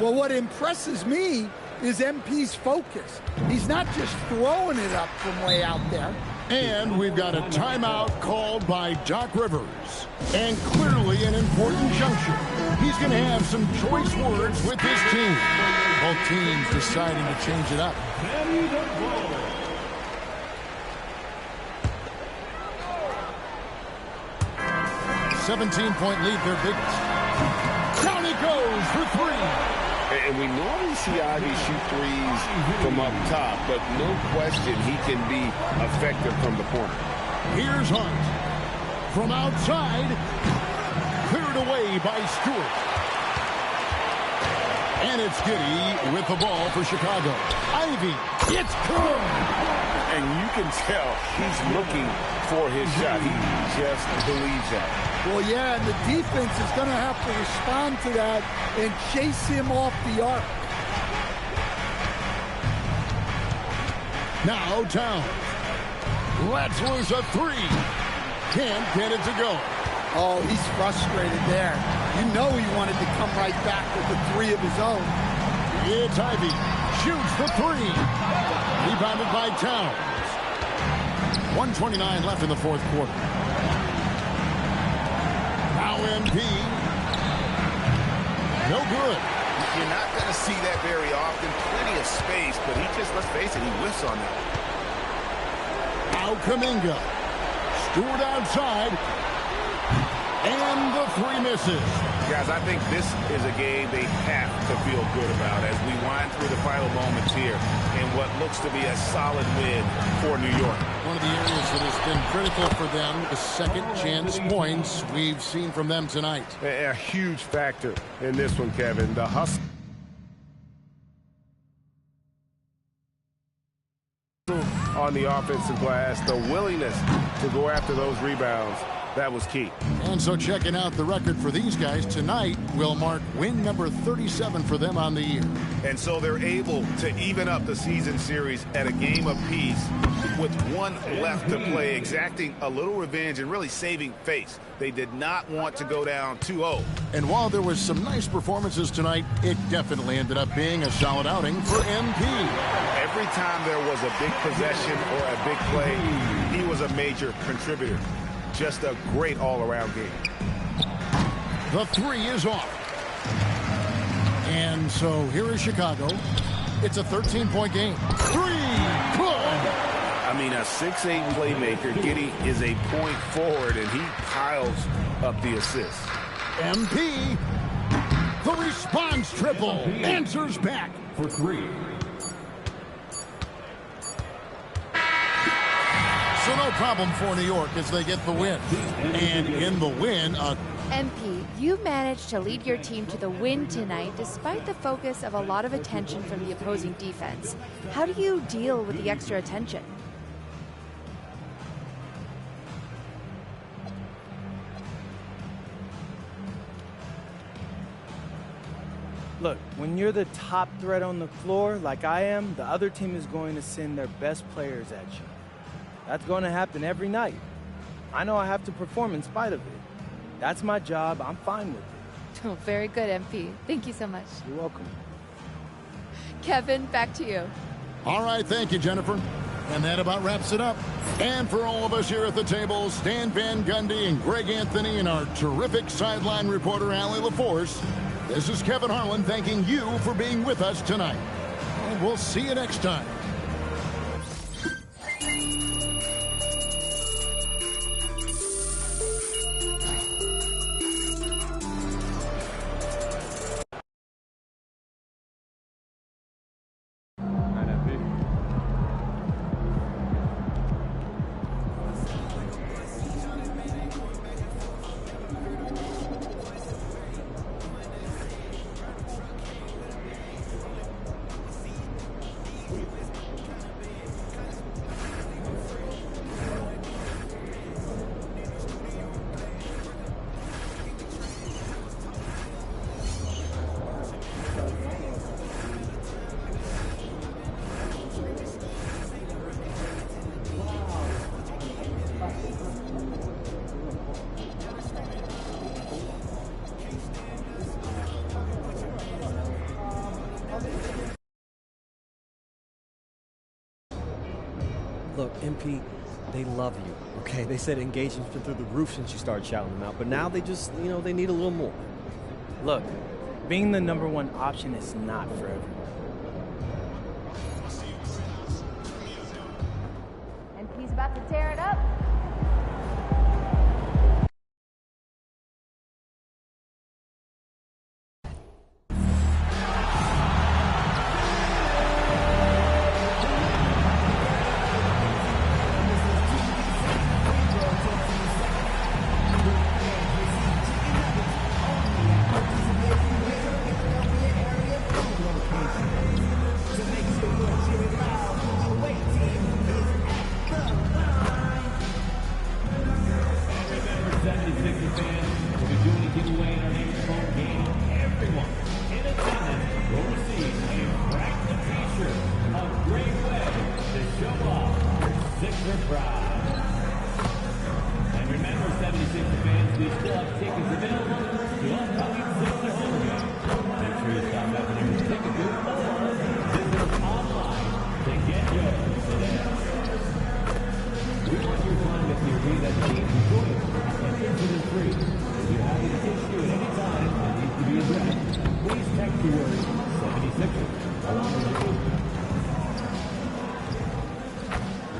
Well, what impresses me is MP's focus. He's not just throwing it up from way out there. And we've got a timeout called by Doc Rivers. And clearly an important juncture. He's going to have some choice words with his team. Both teams deciding to change it up. 17-point lead, their biggest. Down he goes for 3. And we normally see Ivy shoot threes from up top, but no question he can be effective from the corner. Here's Hunt. From outside, cleared away by Stewart. And it's Giddey with the ball for Chicago. Ivy, it's good! And you can tell he's looking for his shot. He just believes that. Well, yeah, and the defense is going to have to respond to that and chase him off the arc. Now Towns. Lets loose a 3. Can't get it to go. Oh, he's frustrated there. You know he wanted to come right back with the 3 of his own. It's Ivy. Shoots the 3. Rebounded by Towns. 1:29 left in the fourth quarter. Now MP. No good. You're not going to see that very often. Plenty of space, but he just, let's face it, he whiffs on that. Now Kuminga. Stewart outside. And the 3 misses. Guys, I think this is a game they have to feel good about as we wind through the final moments here in what looks to be a solid win for New York. One of the areas that has been critical for them, the second chance points we've seen from them tonight. A huge factor in this one, Kevin. The hustle on the offensive glass, the willingness to go after those rebounds. That was key. And so checking out the record for these guys tonight will mark win number 37 for them on the year. And so they're able to even up the season series at a game apiece with 1 left to play, exacting a little revenge and really saving face. They did not want to go down 2-0. And while there was some nice performances tonight, it definitely ended up being a solid outing for MP. Every time there was a big possession or a big play, he was a major contributor. Just a great all-around game. The 3 is off. And so here is Chicago. It's a 13-point game. 3, good! I mean, a 6'8" playmaker. Giddey is a point forward, and he piles up the assists. MP, the response triple, answers back for 3. So no problem for New York as they get the win. And in the win, MP, you managed to lead your team to the win tonight despite the focus of a lot of attention from the opposing defense. How do you deal with the extra attention? Look, when you're the top threat on the floor, like I am, the other team is going to send their best players at you. That's going to happen every night. I know I have to perform in spite of it. That's my job. I'm fine with it. Oh, very good, MP. Thank you so much. You're welcome. Kevin, back to you. All right, thank you, Jennifer. And that about wraps it up. And for all of us here at the table, Stan Van Gundy and Greg Anthony and our terrific sideline reporter, Allie LaForce, this is Kevin Harlan thanking you for being with us tonight. And we'll see you next time. Look, MP, they love you, okay? They said engagement's been through the roof since you started shouting them out, but now they just, they need a little more. Look, being the #1 option is not for everyone. MP's about to tear it up.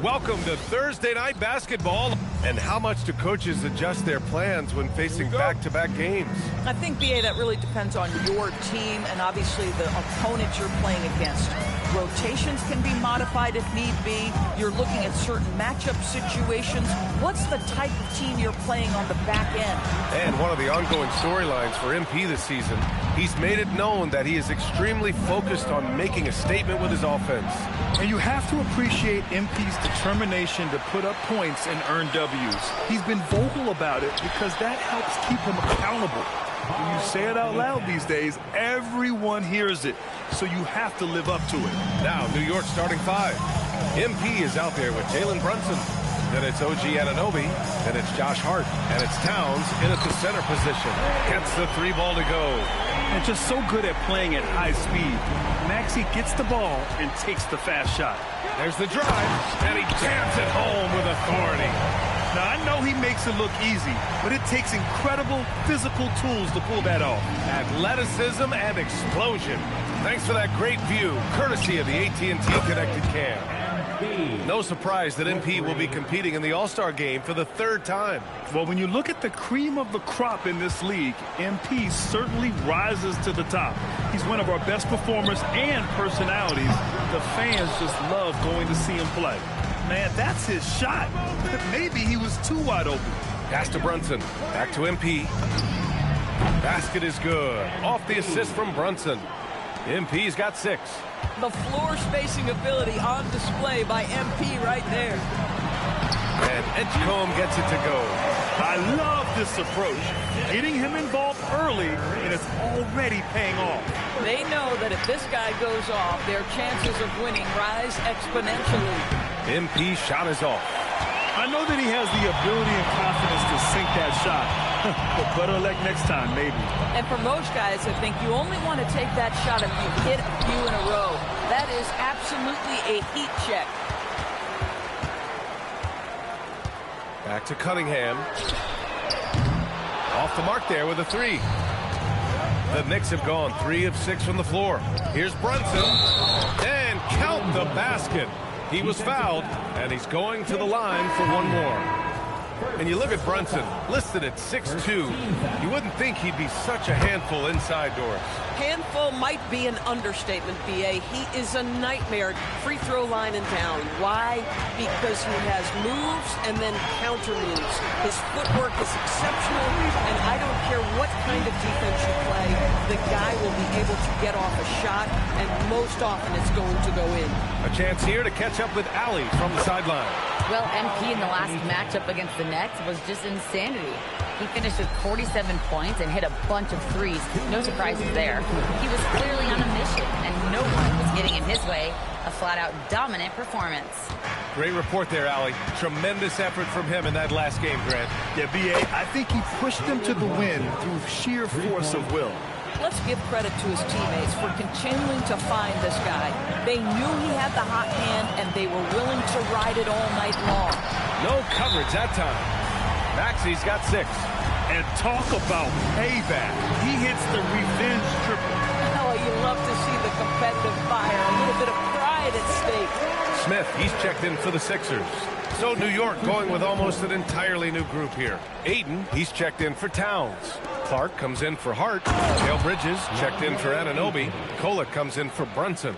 Welcome to Thursday Night Basketball. And how much do coaches adjust their plans when facing back-to-back games? I think, B.A., that really depends on your team and obviously the opponent you're playing against. Rotations can be modified if need be. You're looking at certain matchup situations. What's the type of team you're playing on the back end? And one of the ongoing storylines for MP this season, he's made it known that he is extremely focused on making a statement with his offense. And you have to appreciate MP's determination to put up points and earn W's. He's been vocal about it because that helps keep him accountable. When you say it out loud these days, everyone hears it, so you have to live up to it. Now, New York starting 5. MP is out there with Jalen Brunson. Then it's OG Anunoby. Then it's Josh Hart. And it's Towns in at the center position. Gets the 3 ball to go. And just so good at playing at high speed. Maxey gets the ball and takes the fast shot. There's the drive, and he jams it home with authority. Now, I know he makes it look easy, but it takes incredible physical tools to pull that off. Athleticism and explosion. Thanks for that great view, courtesy of the AT&T Connected Cam. No surprise that MP will be competing in the All-Star game for the 3rd time. Well, when you look at the cream of the crop in this league, MP certainly rises to the top. He's one of our best performers and personalities. The fans just love going to see him play. Man, that's his shot. Maybe he was too wide open. Pass to Brunson. Back to MP. Basket is good. Off the assist from Brunson. MP's got 6. The floor spacing ability on display by MP right there. And Edgecombe gets it to go. I love this approach. Getting him involved early, and it's already paying off. They know that if this guy goes off, their chances of winning rise exponentially. MP shot is off. I know that he has the ability and confidence to sink that shot. But better luck next time, maybe. And for most guys, I think you only want to take that shot if you hit a few in a row. That is absolutely a heat check. Back to Cunningham. Off the mark there with a 3. The Knicks have gone 3 of 6 from the floor. Here's Brunson. And count the basket. He was fouled, and he's going to the line for one more. And you look at Brunson, listed at 6'2". You wouldn't think he'd be such a handful inside doors. Handful might be an understatement, B.A. He is a nightmare. Free throw line and down. Why? Because he has moves and then counter moves. His footwork is exceptional, and I don't care what kind of defense you play, the guy will be able to get off a shot, and most often it's going to go in. A chance here to catch up with Allie from the sideline. Well, MP in the last matchup against the Nets was just insanity. He finished with 47 points and hit a bunch of threes. No surprises there. He was clearly on a mission, and no one was getting in his way. A flat-out dominant performance. Great report there, Allie. Tremendous effort from him in that last game, Grant. Yeah, B.A., I think he pushed them to the win through sheer force of will. let's give credit to his teammates for continuing to find this guy. They knew he had the hot hand, and they were willing to ride it all night long. No coverage that time. Maxey's got 6. And talk about payback. He hits the revenge triple. Oh, you love to see the competitive fire, a little bit of pride at stake. Smith, he's checked in for the Sixers. So New York going with almost an entirely new group here. Ayton, he's checked in for Towns. Clark comes in for Hart. Dale Bridges checked in for Anunoby. Kolek comes in for Brunson.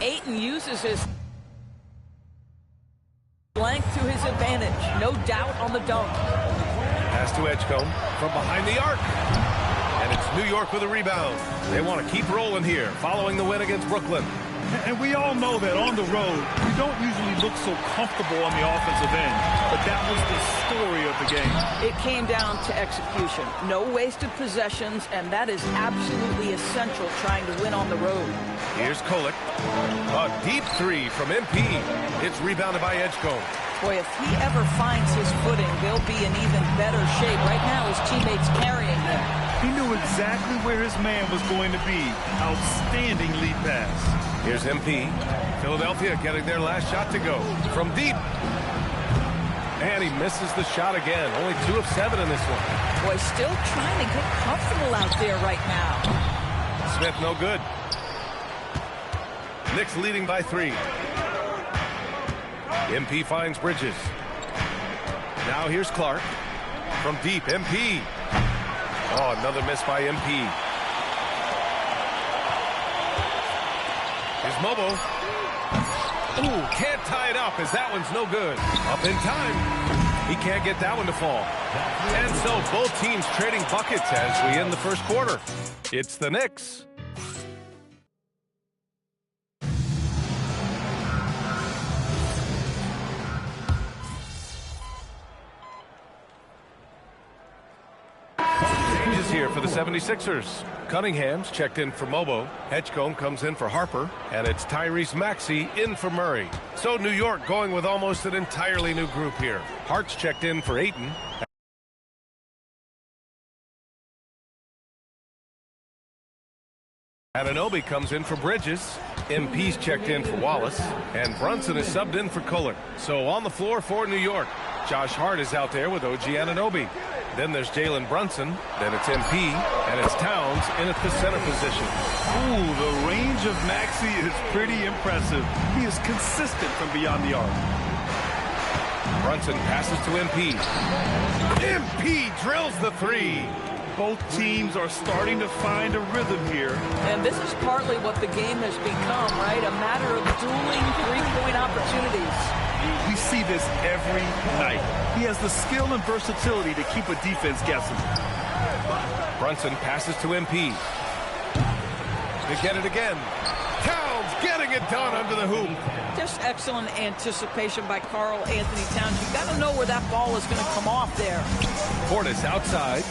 Ayton uses his length to his advantage. No doubt on the dunk. Pass to Edgecombe from behind the arc. And it's New York with a rebound. They want to keep rolling here following the win against Brooklyn. And we all know that on the road, you don't usually look so comfortable on the offensive end. But that was the story of the game. It came down to execution. No wasted possessions, and that is absolutely essential trying to win on the road. Here's Kolek. A deep 3 from MP. It's rebounded by Edgecombe. Boy, if he ever finds his footing, they'll be in even better shape. Right now, his teammates carrying him. He knew exactly where his man was going to be. Outstanding lead pass. Here's MP. Philadelphia getting their last shot to go from deep. And he misses the shot again. Only 2 of 7 in this one. Boy, still trying to get comfortable out there right now. Smith, no good. Knicks leading by 3. MP finds Bridges. Now here's Clark. From deep, MP. Oh, another miss by MP. Here's Mobo. Ooh, can't tie it up as that one's no good. Up in time. He can't get that one to fall. And so both teams trading buckets as we end the first quarter. It's the Knicks. Here for the 76ers. Cunningham's checked in for Mobo. Edgecombe comes in for Harper. And it's Tyrese Maxey in for Murray. So New York going with almost an entirely new group here. Hart's checked in for Ayton. Anunoby comes in for Bridges. MP's checked in for Wallace. And Brunson is subbed in for Kolek. So on the floor for New York, Josh Hart is out there with OG Anunoby. Then there's Jalen Brunson. Then it's MP. And it's Towns in at the center position. Ooh, the range of Maxey is pretty impressive. He is consistent from beyond the arc. Brunson passes to MP. MP drills the 3. Both teams are starting to find a rhythm here. And this is partly what the game has become, right? A matter of dueling three-point opportunities. We see this every night. He has the skill and versatility to keep a defense guessing. Brunson passes to MP. They get it again. Towns getting it done under the hoop. Just excellent anticipation by Karl Anthony Towns. You got to know where that ball is going to come off there. Portis outside.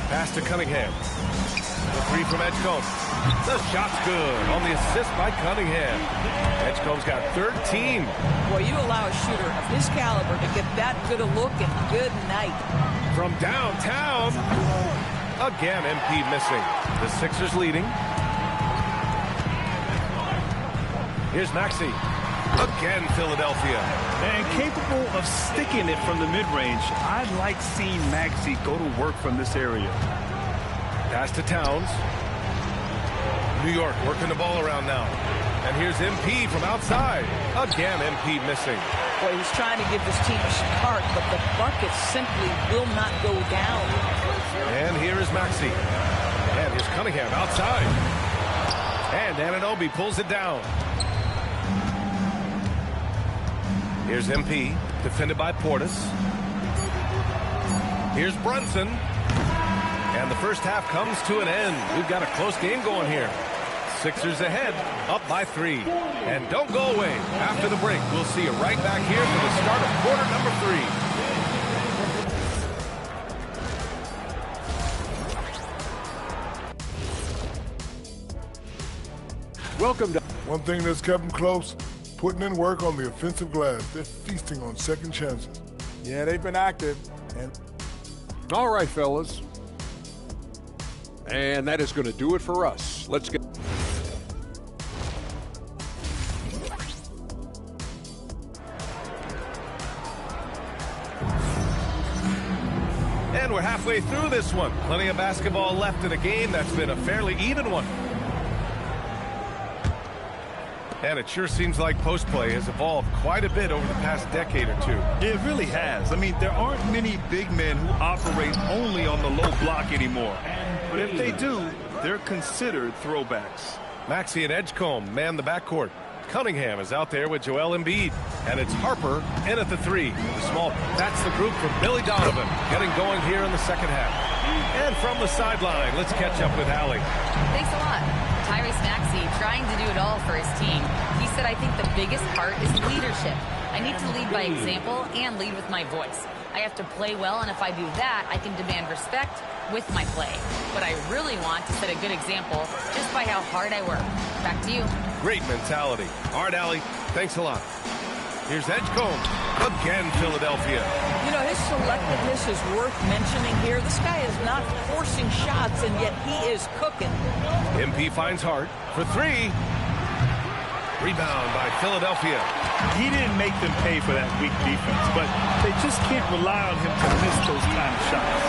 Pass to Cunningham. The 3 from Edgecombe. The shot's good on the assist by Cunningham. Edgecombe's got 13. Boy, you allow a shooter of his caliber to get that good a look and good night. From downtown. Again, MP missing. The Sixers leading. Here's Maxey. Again, Philadelphia. And capable of sticking it from the mid-range. I'd like seeing Maxey go to work from this area. Pass to Towns. New York working the ball around now. And here's MP from outside. Again, MP missing. Boy, he's trying to give this team a start, but the bucket simply will not go down. And here is Maxey. And here's Cunningham outside. And Anunoby pulls it down. Here's MP, defended by Portis. Here's Brunson. And the first half comes to an end. We've got a close game going here. Sixers ahead, up by 3. And don't go away. After the break, we'll see you right back here for the start of quarter number 3. Welcome to... One thing that's kept them close, putting in work on the offensive glass. They're feasting on second chances. Yeah, they've been active. And all right, fellas. And that is going to do it for us. Let's get... And we're halfway through this one. Plenty of basketball left in a game that's been a fairly even one. And it sure seems like post play has evolved quite a bit over the past decade or two. It really has. I mean, there aren't many big men who operate only on the low block anymore. But if they do, they're considered throwbacks. Maxey and Edgecombe man the backcourt. Cunningham is out there with Joel Embiid. And it's Harper in at the 3. That's the group from Billy Donovan getting going here in the second half. And from the sideline, let's catch up with Allie. Thanks a lot. Tyrese Maxey trying to do it all for his team. He said, I think the biggest part is leadership. I need to lead by example and lead with my voice. I have to play well, and if I do that, I can demand respect with my play. But I really want to set a good example just by how hard I work. Back to you. Great mentality. All right, Allie, thanks a lot. Here's Edgecombe. Again, Philadelphia. You know, his selectiveness is worth mentioning here. This guy is not forcing shots, and yet he is cooking. MP finds Hart for 3. Rebound by Philadelphia. He didn't make them pay for that weak defense, but they just can't rely on him to miss those kind of shots.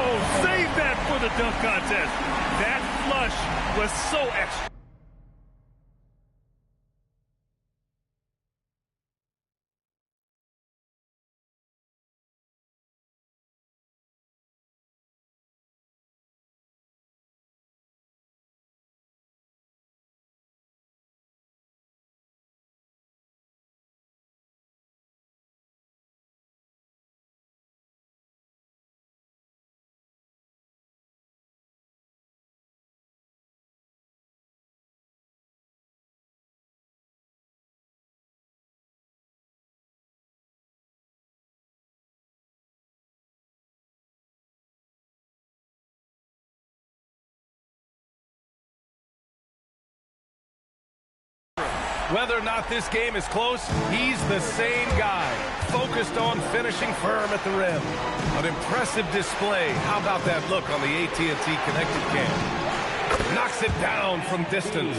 Oh, save that for the dunk contest. That flush was so extra. Whether or not this game is close, he's the same guy, focused on finishing firm at the rim. An impressive display. How about that look on the AT&T connected cam? Knocks it down from distance.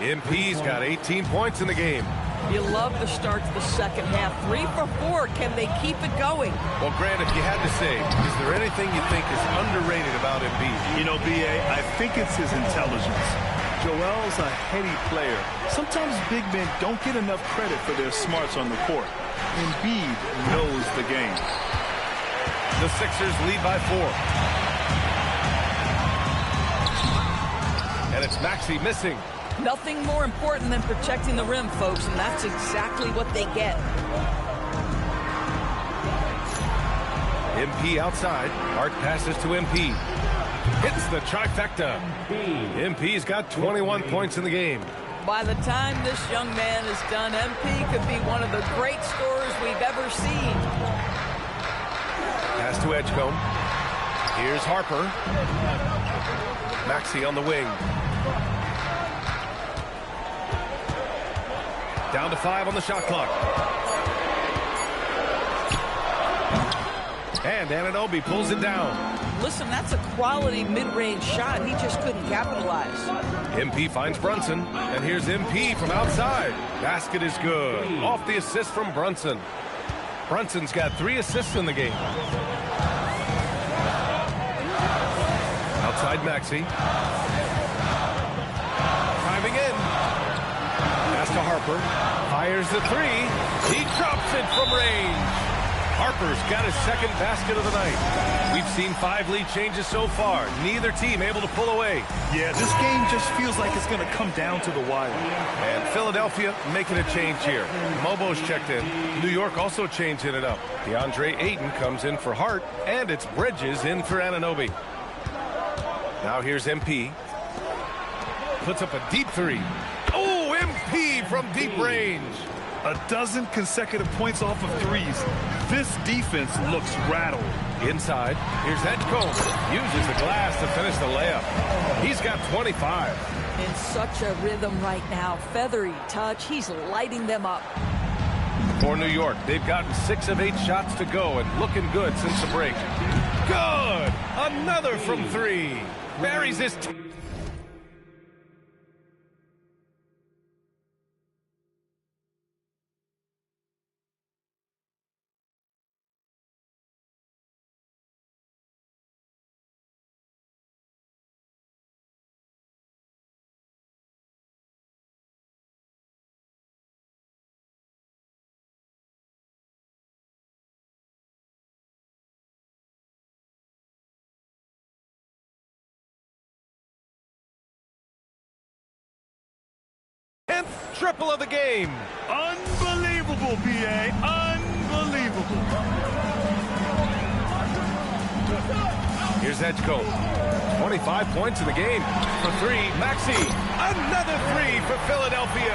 MP's got 18 points in the game. You love the start to the second half. 3 for 4. Can they keep it going? Well, Grant, if you had to say, is there anything you think is underrated about Embiid? You know, B.A., I think it's his intelligence. Joel's a heady player. Sometimes big men don't get enough credit for their smarts on the court. Embiid knows the game. The Sixers lead by 4. And it's Maxey missing. Nothing more important than protecting the rim, folks, and that's exactly what they get. MP outside. Hart passes to MP. Hits the trifecta. MP's got 21 points in the game. By the time this young man is done, MP could be one of the great scorers we've ever seen. Pass to Edgecombe. Here's Harper. Maxey on the wing. Down to 5 on the shot clock. And Anunoby pulls it down. Listen, that's a quality mid-range shot. He just couldn't capitalize. MP finds Brunson. And here's MP from outside. Basket is good. Off the assist from Brunson. Brunson's got 3 assists in the game. Outside Maxey. Driving in. Pass to Harper. Fires the 3. He drops it from range. Harper's got his second basket of the night. We've seen 5 lead changes so far. Neither team able to pull away. Yeah, this game just feels like it's going to come down to the wire. And Philadelphia making a change here. Mobo's checked in. New York also changing it up. DeAndre Ayton comes in for Hart, and it's Bridges in for Anunoby. Now here's MP. puts up a deep three. Oh, MP from deep range. A dozen consecutive points off of threes. This defense looks rattled. Inside, here's Edgecombe. Uses the glass to finish the layup. He's got 25. In such a rhythm right now. Feathery touch. He's lighting them up. For New York, they've gotten 6 of 8 shots to go and looking good since the break. Good! Another from 3. Buries his... triple of the game. Unbelievable, B.A. Unbelievable. Here's Edgecombe. 25 points in the game. For 3, Maxey. Another 3 for Philadelphia.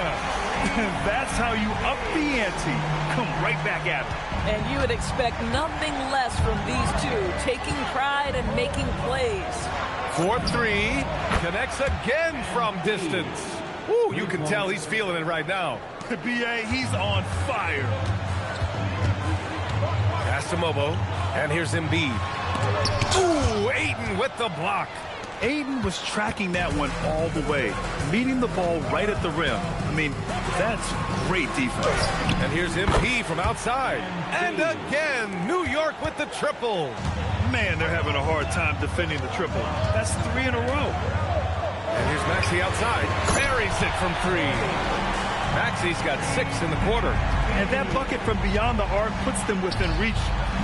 That's how you up the ante. Come right back at it. And you would expect nothing less from these two, taking pride and making plays. 4-3. Connects again from distance. Ooh, you can tell he's feeling it right now. B.A., he's on fire. Pass to Mobo, and here's Embiid. Ooh, Ayton with the block. Ayton was tracking that one all the way, meeting the ball right at the rim. I mean, that's great defense. And here's MP from outside. And again, New York with the triple. Man, they're having a hard time defending the triple. That's 3 in a row. And here's Maxey outside. Buries it from 3. Maxey's got 6 in the quarter. And that bucket from beyond the arc puts them within reach.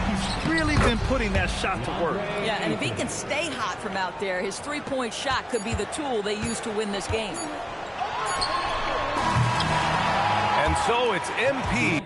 He's really been putting that shot to work. Yeah, and if he can stay hot from out there, his three-point shot could be the tool they use to win this game. And so it's MP.